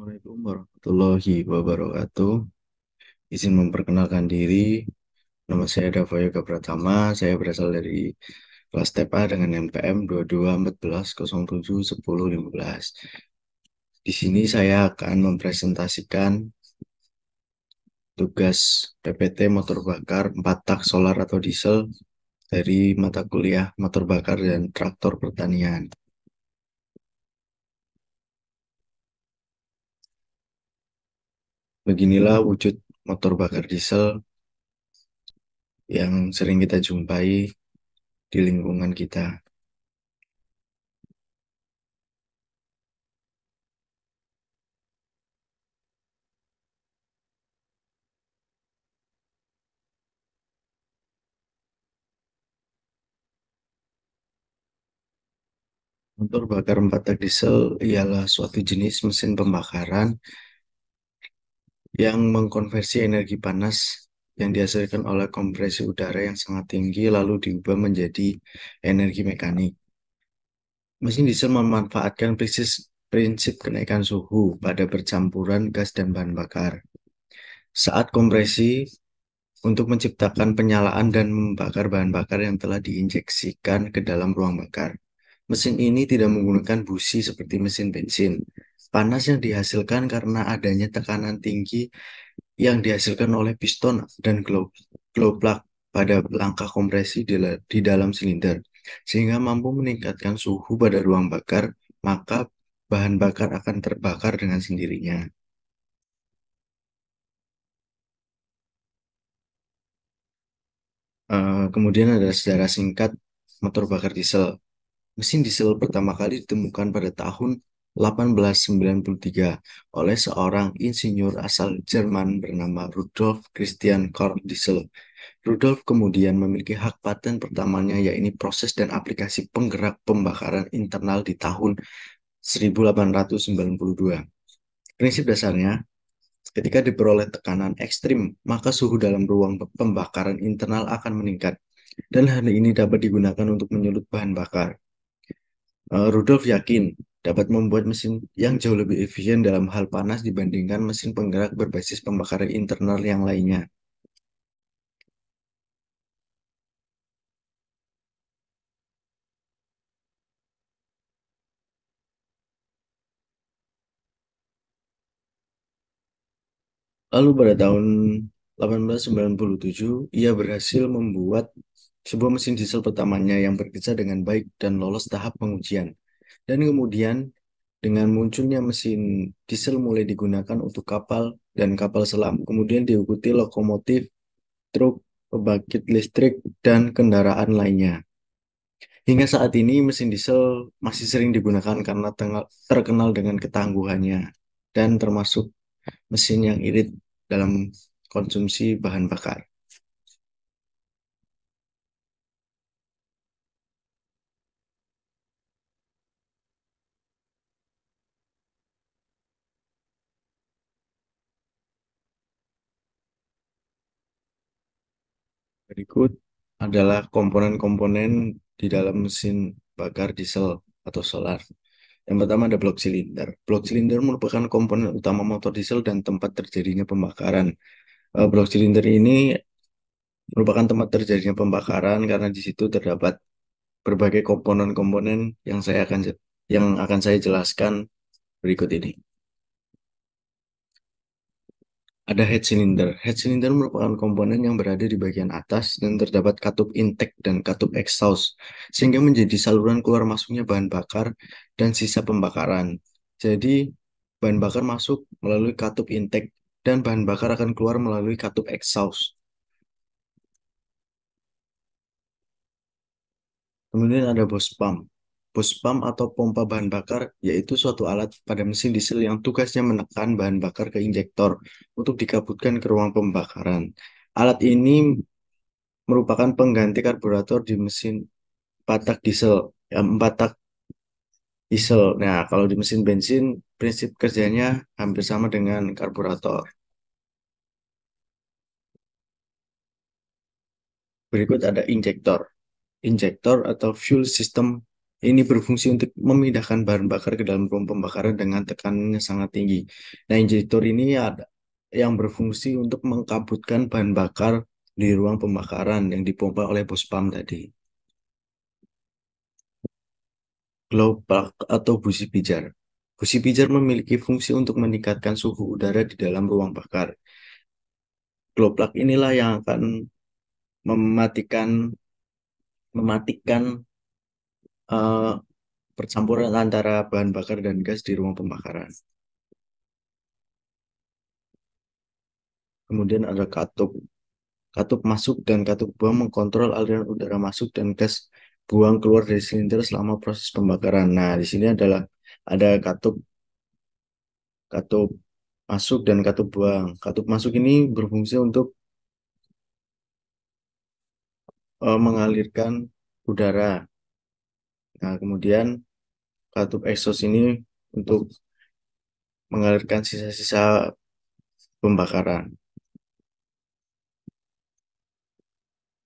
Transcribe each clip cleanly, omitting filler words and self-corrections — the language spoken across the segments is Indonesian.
Assalamualaikum warahmatullahi wabarakatuh. Izin memperkenalkan diri, nama saya Dava Yoga Pratama. Saya berasal dari kelas TPA dengan NPM 2214071015. Di sini saya akan mempresentasikan tugas PPT motor bakar 4 tak solar atau diesel dari mata kuliah motor bakar dan traktor pertanian. Beginilah wujud motor bakar diesel yang sering kita jumpai di lingkungan kita. Motor bakar 4 tak diesel ialah suatu jenis mesin pembakaran yang mengkonversi energi panas yang dihasilkan oleh kompresi udara yang sangat tinggi lalu diubah menjadi energi mekanik. Mesin diesel memanfaatkan prinsip kenaikan suhu pada percampuran gas dan bahan bakar. Saat kompresi untuk menciptakan penyalaan dan membakar bahan bakar yang telah diinjeksikan ke dalam ruang bakar. Mesin ini tidak menggunakan busi seperti mesin bensin. Panas yang dihasilkan karena adanya tekanan tinggi yang dihasilkan oleh piston dan glow plug pada langkah kompresi di dalam silinder, sehingga mampu meningkatkan suhu pada ruang bakar, maka bahan bakar akan terbakar dengan sendirinya. Kemudian ada sejarah singkat motor bakar diesel. Mesin diesel pertama kali ditemukan pada tahun 1893 oleh seorang insinyur asal Jerman bernama Rudolf Christian Korn Diesel. Rudolf kemudian memiliki hak paten pertamanya, yaitu proses dan aplikasi penggerak pembakaran internal di tahun 1892. Prinsip dasarnya, ketika diperoleh tekanan ekstrim, maka suhu dalam ruang pembakaran internal akan meningkat, dan hal ini dapat digunakan untuk menyulut bahan bakar. Rudolf yakin dapat membuat mesin yang jauh lebih efisien dalam hal panas dibandingkan mesin penggerak berbasis pembakaran internal yang lainnya. Lalu pada tahun 1897, ia berhasil membuat sebuah mesin diesel pertamanya yang bekerja dengan baik dan lolos tahap pengujian. Dan kemudian dengan munculnya mesin diesel mulai digunakan untuk kapal dan kapal selam. Kemudian diikuti lokomotif, truk, pembangkit listrik, dan kendaraan lainnya. Hingga saat ini mesin diesel masih sering digunakan karena terkenal dengan ketangguhannya dan termasuk mesin yang irit dalam konsumsi bahan bakar. Berikut adalah komponen-komponen di dalam mesin bakar diesel atau solar. Yang pertama ada blok silinder. Blok silinder merupakan komponen utama motor diesel dan tempat terjadinya pembakaran. Blok silinder ini merupakan tempat terjadinya pembakaran karena di situ terdapat berbagai komponen-komponen yang akan saya jelaskan berikut ini. Ada head cylinder. Head cylinder merupakan komponen yang berada di bagian atas dan terdapat katup intake dan katup exhaust, sehingga menjadi saluran keluar masuknya bahan bakar dan sisa pembakaran. Jadi, bahan bakar masuk melalui katup intake dan bahan bakar akan keluar melalui katup exhaust. Kemudian ada bos pump. Bos pump atau pompa bahan bakar yaitu suatu alat pada mesin diesel yang tugasnya menekan bahan bakar ke injektor untuk dikabutkan ke ruang pembakaran. Alat ini merupakan pengganti karburator di mesin 4 tak diesel, ya, 4 tak diesel. Nah, kalau di mesin bensin, prinsip kerjanya hampir sama dengan karburator. Berikut ada injektor. Injektor atau fuel system Ini berfungsi untuk memindahkan bahan bakar ke dalam ruang pembakaran dengan tekanannya sangat tinggi. Nah, injektor ini ada yang berfungsi untuk mengkabutkan bahan bakar di ruang pembakaran yang dipompa oleh bos pam tadi. Glow plug atau busi pijar. Busi pijar memiliki fungsi untuk meningkatkan suhu udara di dalam ruang bakar. Glow plug inilah yang akan mematikan mematikan eh, percampuran antara bahan bakar dan gas di ruang pembakaran. Kemudian ada katup. Katup masuk dan katup buang mengkontrol aliran udara masuk dan gas buang keluar dari silinder selama proses pembakaran. Nah, di sini adalah ada katup masuk dan katup buang. Katup masuk ini berfungsi untuk mengalirkan udara. Nah, kemudian katup exhaust ini untuk mengalirkan sisa-sisa pembakaran.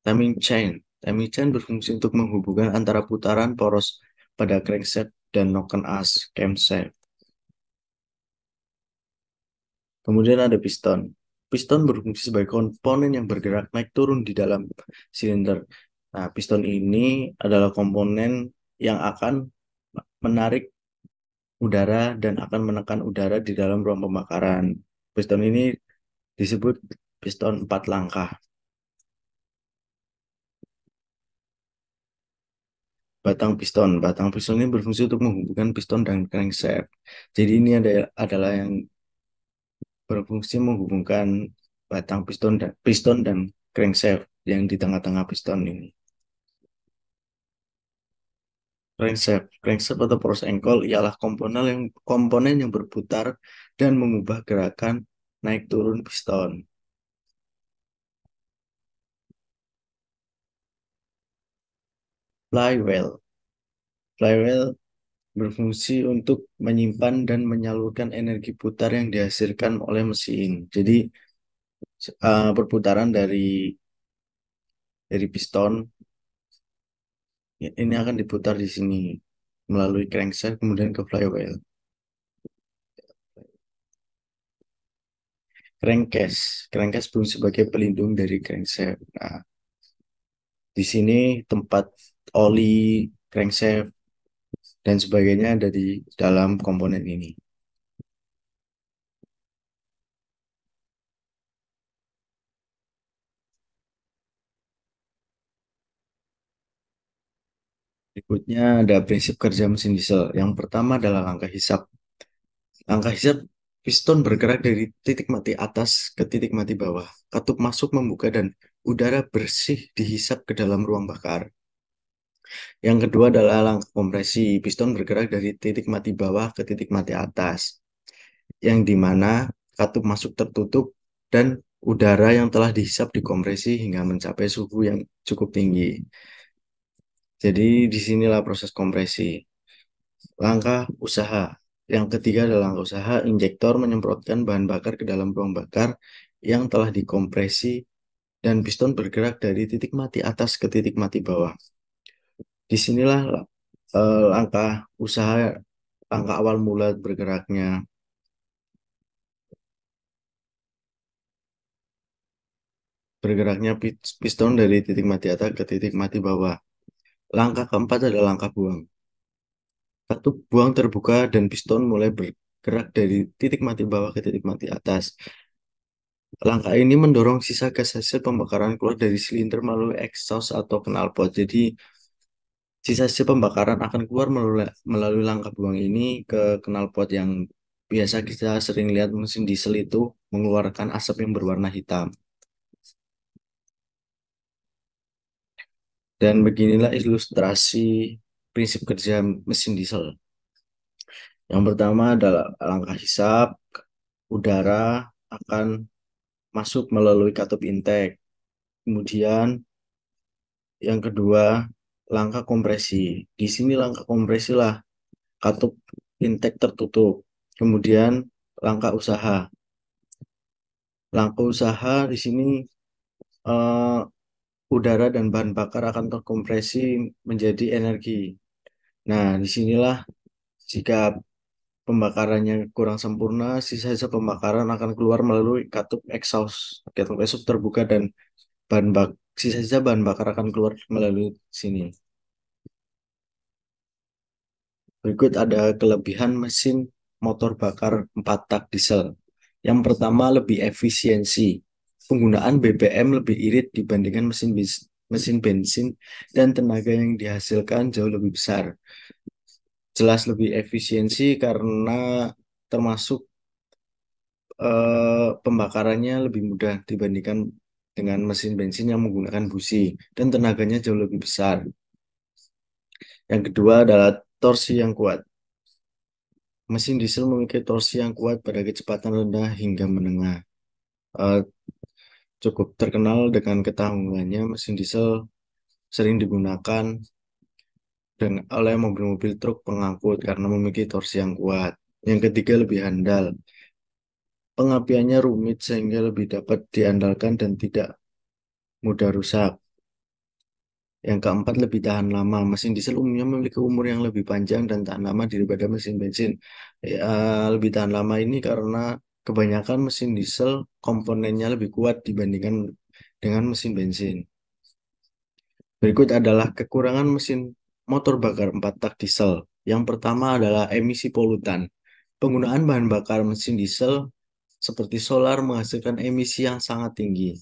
Timing chain. Timing chain berfungsi untuk menghubungkan antara putaran poros pada crankshaft dan noken as camshaft. Kemudian ada piston. Piston berfungsi sebagai komponen yang bergerak naik turun di dalam silinder. Nah, piston ini adalah komponen yang akan menarik udara dan akan menekan udara di dalam ruang pembakaran. Piston ini disebut piston 4 langkah. Batang piston. Batang piston ini berfungsi untuk menghubungkan piston dan crankshaft. Jadi ini adalah yang berfungsi menghubungkan batang piston dan crankshaft yang di tengah-tengah piston ini. Crankshaft atau poros engkol ialah komponen yang berputar dan mengubah gerakan naik turun piston. Flywheel. Flywheel berfungsi untuk menyimpan dan menyalurkan energi putar yang dihasilkan oleh mesin. Jadi perputaran dari piston ini akan diputar di sini melalui crankshaft kemudian ke flywheel. Crankcase berfungsi sebagai pelindung dari crankshaft. Nah, di sini tempat oli, crankshaft, dan sebagainya ada di dalam komponen ini. Berikutnya ada prinsip kerja mesin diesel. Yang pertama adalah langkah hisap. Langkah hisap, piston bergerak dari titik mati atas ke titik mati bawah. Katup masuk membuka dan udara bersih dihisap ke dalam ruang bakar. Yang kedua adalah langkah kompresi. Piston bergerak dari titik mati bawah ke titik mati atas, yang dimana katup masuk tertutup dan udara yang telah dihisap dikompresi hingga mencapai suhu yang cukup tinggi. Jadi disinilah proses kompresi. Langkah usaha. Yang ketiga adalah langkah usaha, injektor menyemprotkan bahan bakar ke dalam ruang bakar yang telah dikompresi dan piston bergerak dari titik mati atas ke titik mati bawah. Disinilah langkah usaha, langkah awal mula bergeraknya piston dari titik mati atas ke titik mati bawah. Langkah keempat adalah langkah buang. Katup buang terbuka dan piston mulai bergerak dari titik mati bawah ke titik mati atas. Langkah ini mendorong sisa gas hasil pembakaran keluar dari silinder melalui exhaust atau knalpot. Jadi, sisa-sisa pembakaran akan keluar melalui langkah buang ini ke knalpot yang biasa kita sering lihat mesin diesel itu mengeluarkan asap yang berwarna hitam. Dan beginilah ilustrasi prinsip kerja mesin diesel. Yang pertama adalah langkah hisap, udara akan masuk melalui katup intake. Kemudian yang kedua, langkah kompresi. Di sini langkah kompresi lah, katup intake tertutup. Kemudian langkah usaha. Langkah usaha di sini udara dan bahan bakar akan terkompresi menjadi energi. Nah, disinilah jika pembakarannya kurang sempurna, sisa-sisa pembakaran akan keluar melalui katup exhaust. Katup exhaust terbuka dan bahan bak sisa-sisa bahan bakar akan keluar melalui sini. Berikut ada kelebihan mesin motor bakar 4 tak diesel. Yang pertama, lebih efisiensi. Penggunaan BBM lebih irit dibandingkan mesin bensin dan tenaga yang dihasilkan jauh lebih besar. Jelas lebih efisiensi karena termasuk pembakarannya lebih mudah dibandingkan dengan mesin bensin yang menggunakan busi dan tenaganya jauh lebih besar. Yang kedua adalah torsi yang kuat. Mesin diesel memiliki torsi yang kuat pada kecepatan rendah hingga menengah. Eh, Cukup terkenal dengan ketahanannya, mesin diesel sering digunakan oleh mobil-mobil truk pengangkut karena memiliki torsi yang kuat. Yang ketiga lebih handal. Pengapiannya rumit sehingga lebih dapat diandalkan dan tidak mudah rusak. Yang keempat, lebih tahan lama. Mesin diesel umumnya memiliki umur yang lebih panjang dan tahan lama daripada mesin bensin. Lebih tahan lama ini karena kebanyakan mesin diesel komponennya lebih kuat dibandingkan dengan mesin bensin. Berikut adalah kekurangan mesin motor bakar 4 tak diesel. Yang pertama adalah emisi polutan. Penggunaan bahan bakar mesin diesel seperti solar menghasilkan emisi yang sangat tinggi,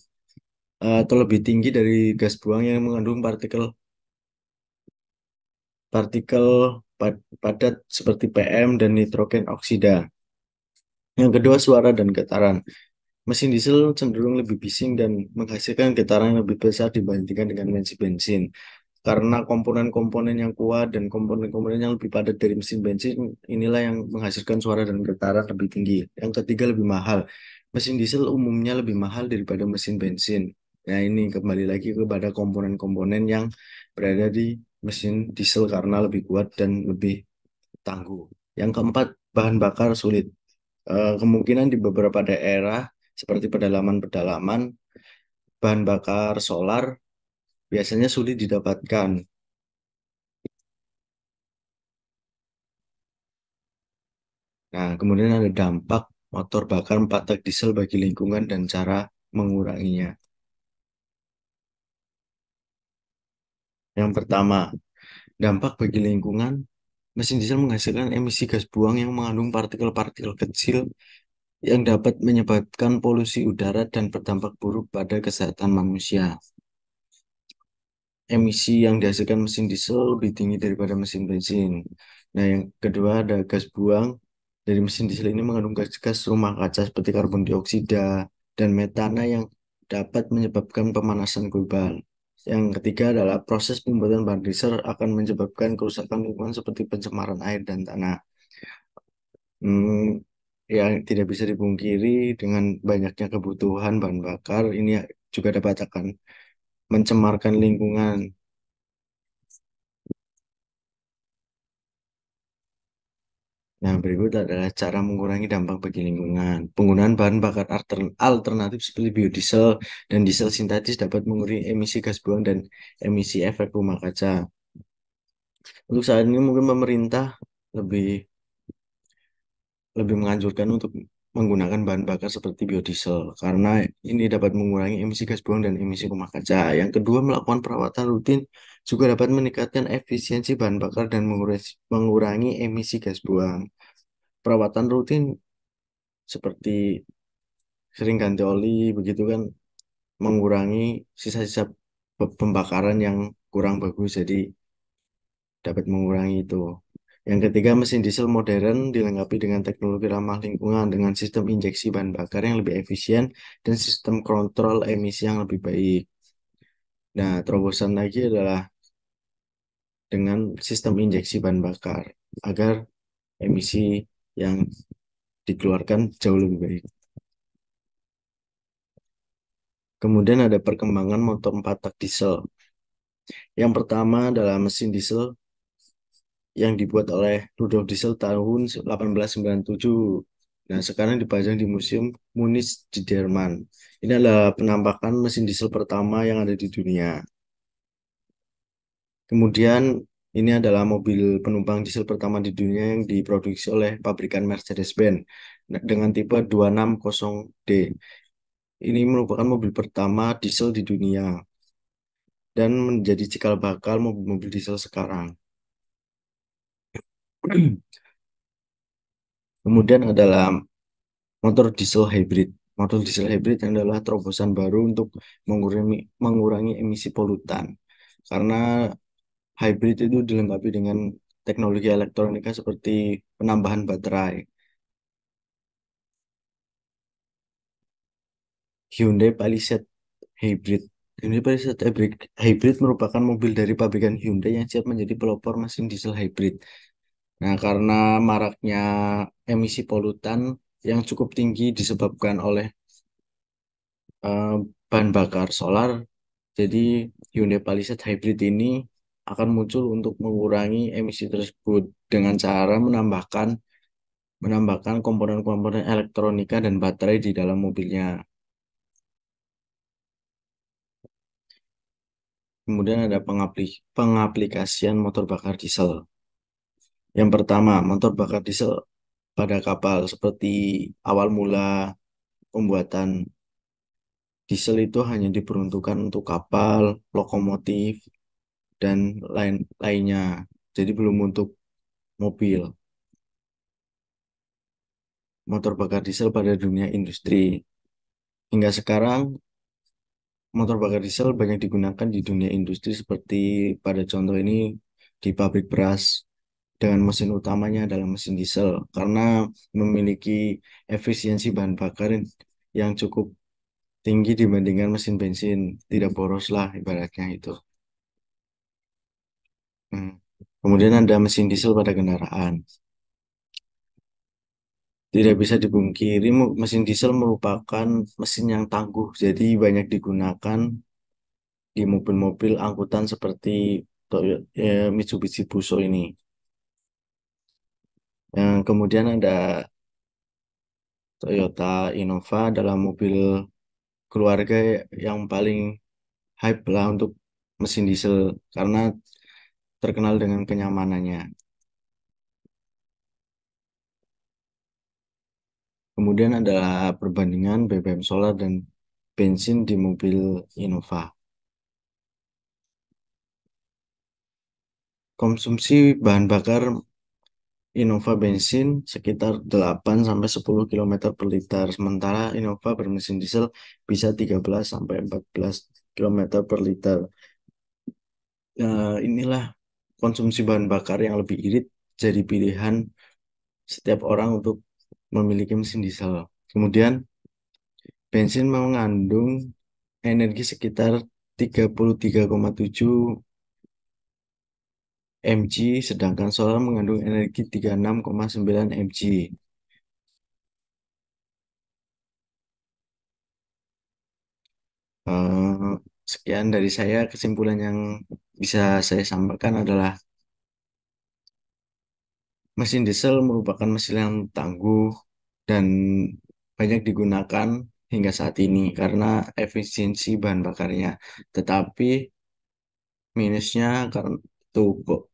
atau lebih tinggi dari gas buang yang mengandung partikel partikel padat seperti PM dan nitrogen oksida. Yang kedua, suara dan getaran. Mesin diesel cenderung lebih bising dan menghasilkan getaran yang lebih besar dibandingkan dengan mesin bensin. Karena komponen-komponen yang kuat dan komponen-komponen yang lebih padat dari mesin bensin, inilah yang menghasilkan suara dan getaran lebih tinggi. Yang ketiga, lebih mahal. Mesin diesel umumnya lebih mahal daripada mesin bensin. Nah, ini kembali lagi kepada komponen-komponen yang berada di mesin diesel karena lebih kuat dan lebih tangguh. Yang keempat, bahan bakar sulit. Kemungkinan di beberapa daerah seperti pedalaman-pedalaman, bahan bakar solar biasanya sulit didapatkan. Nah, kemudian ada dampak motor bakar 4 tak diesel bagi lingkungan dan cara menguranginya. Yang pertama, dampak bagi lingkungan, mesin diesel menghasilkan emisi gas buang yang mengandung partikel-partikel kecil yang dapat menyebabkan polusi udara dan berdampak buruk pada kesehatan manusia. Emisi yang dihasilkan mesin diesel lebih tinggi daripada mesin bensin. Nah, yang kedua ada gas buang dari mesin diesel ini mengandung gas-gas rumah kaca seperti karbon dioksida dan metana yang dapat menyebabkan pemanasan global. Yang ketiga adalah proses pembuatan bahan diesel akan menyebabkan kerusakan lingkungan seperti pencemaran air dan tanah. Hmm, yang tidak bisa dipungkiri dengan banyaknya kebutuhan bahan bakar ini juga dapat akan mencemarkan lingkungan. Nah, berikut adalah cara mengurangi dampak bagi lingkungan. Penggunaan bahan bakar alternatif seperti biodiesel dan diesel sintetis dapat mengurangi emisi gas buang dan emisi efek rumah kaca. Untuk saat ini mungkin pemerintah lebih lebih menganjurkan untuk menggunakan bahan bakar seperti biodiesel karena ini dapat mengurangi emisi gas buang dan emisi rumah kaca. Yang kedua, melakukan perawatan rutin juga dapat meningkatkan efisiensi bahan bakar dan mengurangi emisi gas buang. Perawatan rutin seperti sering ganti oli begitu kan mengurangi sisa-sisa pembakaran yang kurang bagus jadi dapat mengurangi itu. Yang ketiga, mesin diesel modern dilengkapi dengan teknologi ramah lingkungan dengan sistem injeksi bahan bakar yang lebih efisien dan sistem kontrol emisi yang lebih baik. Nah, terobosan lagi adalah dengan sistem injeksi bahan bakar agar emisi yang dikeluarkan jauh lebih baik. Kemudian ada perkembangan motor 4 tak diesel. Yang pertama adalah mesin diesel yang dibuat oleh Rudolf Diesel tahun 1897. Nah, sekarang dipajang di Museum Munich di Jerman. Ini adalah penampakan mesin diesel pertama yang ada di dunia. Kemudian Ini adalah mobil penumpang diesel pertama di dunia yang diproduksi oleh pabrikan Mercedes-Benz dengan tipe 260D. Ini merupakan mobil pertama diesel di dunia dan menjadi cikal bakal mobil-mobil diesel sekarang. Kemudian adalah motor diesel hybrid. Motor diesel hybrid adalah terobosan baru untuk mengurangi emisi polutan. Karena hybrid itu dilengkapi dengan teknologi elektronika seperti penambahan baterai. Hyundai Palisade Hybrid. Hyundai Palisade Hybrid merupakan mobil dari pabrikan Hyundai yang siap menjadi pelopor mesin diesel hybrid. Nah, karena maraknya emisi polutan yang cukup tinggi disebabkan oleh eh, bahan bakar solar, jadi Hyundai Palisade Hybrid ini akan muncul untuk mengurangi emisi tersebut dengan cara menambahkan komponen-komponen elektronika dan baterai di dalam mobilnya. Kemudian ada pengaplikasian motor bakar diesel. Yang pertama, motor bakar diesel pada kapal seperti awal mula pembuatan diesel itu hanya diperuntukkan untuk kapal, lokomotif, dan lainnya. Jadi belum untuk mobil. Motor bakar diesel pada dunia industri. Hingga sekarang, motor bakar diesel banyak digunakan di dunia industri seperti pada contoh ini di pabrik beras dengan mesin utamanya adalah mesin diesel karena memiliki efisiensi bahan bakar yang cukup tinggi dibandingkan mesin bensin. Tidak boros lah ibaratnya itu. Hmm. Kemudian ada mesin diesel pada kendaraan. Tidak bisa dipungkiri, mesin diesel merupakan mesin yang tangguh, jadi banyak digunakan di mobil-mobil angkutan seperti Mitsubishi Fuso ini. Yang kemudian ada Toyota Innova adalah mobil keluarga yang paling hype lah untuk mesin diesel karena terkenal dengan kenyamanannya. Kemudian adalah perbandingan BBM solar dan bensin di mobil Innova. Konsumsi bahan bakar Innova bensin sekitar 8 sampai 10 kilometer per liter, sementara Innova bermesin diesel bisa 13 sampai 14 kilometer per liter. Inilah konsumsi bahan bakar yang lebih irit jadi pilihan setiap orang untuk memiliki mesin diesel. Kemudian bensin mengandung energi sekitar 33,7 mg, sedangkan solar mengandung energi 36,9 mg. Eh, Sekian dari saya, kesimpulan yang bisa saya sampaikan adalah mesin diesel merupakan mesin yang tangguh dan banyak digunakan hingga saat ini karena efisiensi bahan bakarnya. Tetapi minusnya karena tuh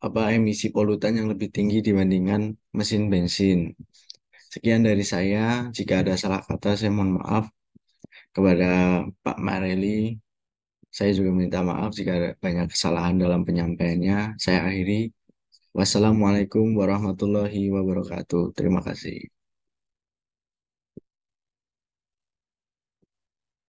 apa emisi polutan yang lebih tinggi dibandingkan mesin bensin. Sekian dari saya. Jika ada salah kata, saya mohon maaf kepada Pak Mareli. Saya juga minta maaf jika ada banyak kesalahan dalam penyampaiannya. Saya akhiri. Wassalamualaikum warahmatullahi wabarakatuh. Terima kasih.